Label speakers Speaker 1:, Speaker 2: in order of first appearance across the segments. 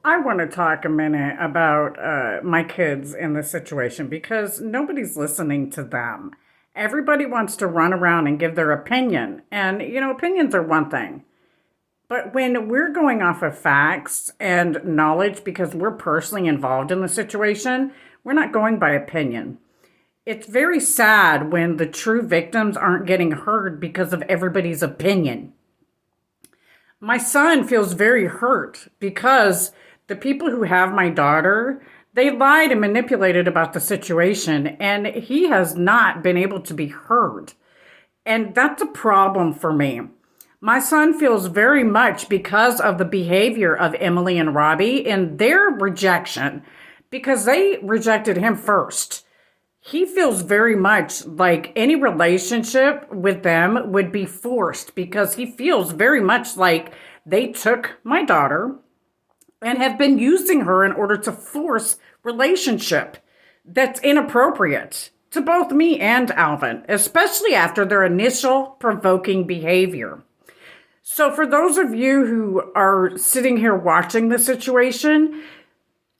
Speaker 1: I want to talk a minute about my kids in this situation because nobody's listening to them. Everybody wants to run around and give their opinion. And, opinions are one thing. But when we're going off of facts and knowledge because we're personally involved in the situation, we're not going by opinion. It's very sad when the true victims aren't getting heard because of everybody's opinion. My son feels very hurt because the people who have my daughter, they lied and manipulated about the situation, and he has not been able to be heard. And that's a problem for me. My son feels very much because of the behavior of Emily and Robbie and their rejection, because they rejected him first. He feels very much like any relationship with them would be forced because he feels very much like they took my daughter and have been using her in order to force relationship that's inappropriate to both me and Alvin, especially after their initial provoking behavior. So for those of you who are sitting here watching the situation,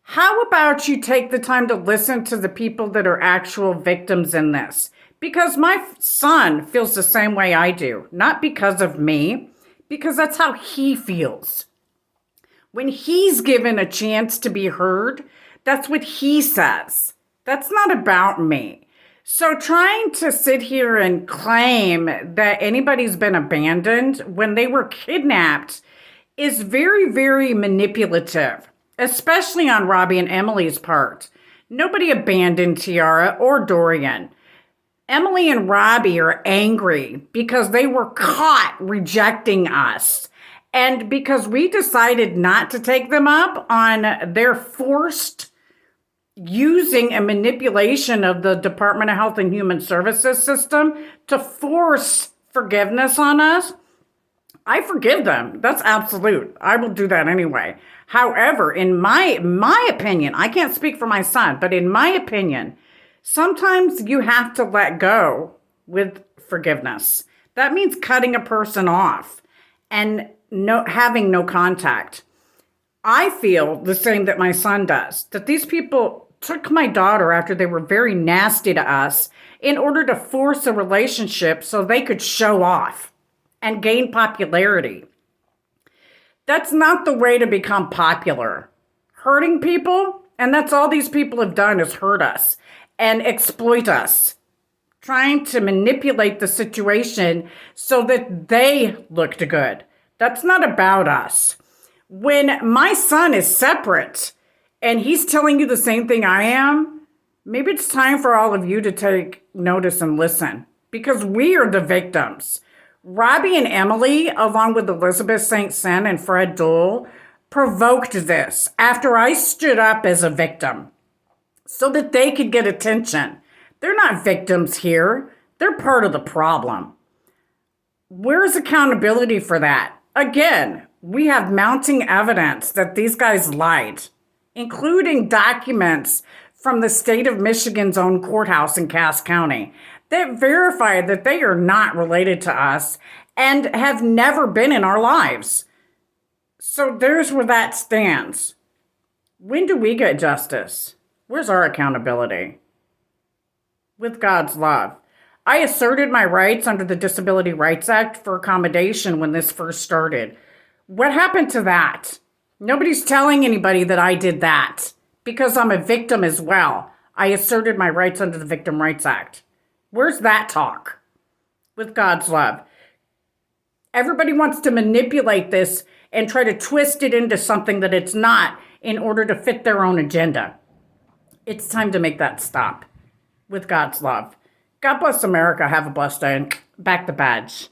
Speaker 1: how about you take the time to listen to the people that are actual victims in this? Because my son feels the same way I do, not because of me, because that's how he feels. When he's given a chance to be heard, that's what he says. That's not about me. So trying to sit here and claim that anybody's been abandoned when they were kidnapped is very, very manipulative, especially on Robbie and Emily's part. Nobody abandoned Tiara or Dorian. Emily and Robbie are angry because they were caught rejecting us. And because we decided not to take them up on their forced using a manipulation of the Department of Health and Human Services system to force forgiveness on us, I forgive them. That's absolute. I will do that anyway. However, in my opinion, I can't speak for my son, but in my opinion, sometimes you have to let go with forgiveness. That means cutting a person off and having no contact. I feel the same that my son does, that these people took my daughter after they were very nasty to us in order to force a relationship so they could show off and gain popularity. That's not the way to become popular. Hurting people, and that's all these people have done is hurt us and exploit us, trying to manipulate the situation so that they looked good. That's not about us. When my son is separate and he's telling you the same thing I am, maybe it's time for all of you to take notice and listen because we are the victims. Robbie and Emily, along with Elizabeth St. Cyr and Fred Dole, provoked this after I stood up as a victim so that they could get attention. They're not victims here. They're part of the problem. Where's accountability for that? Again, we have mounting evidence that these guys lied, including documents from the state of Michigan's own courthouse in Cass County that verify that they are not related to us and have never been in our lives. So there's where that stands. When do we get justice? Where's our accountability? With God's love. I asserted my rights under the Disability Rights Act for accommodation when this first started. What happened to that? Nobody's telling anybody that I did that because I'm a victim as well. I asserted my rights under the Victim Rights Act. Where's that talk? With God's love. Everybody wants to manipulate this and try to twist it into something that it's not in order to fit their own agenda. It's time to make that stop. With God's love. God bless America. Have a blessed day and back the badge.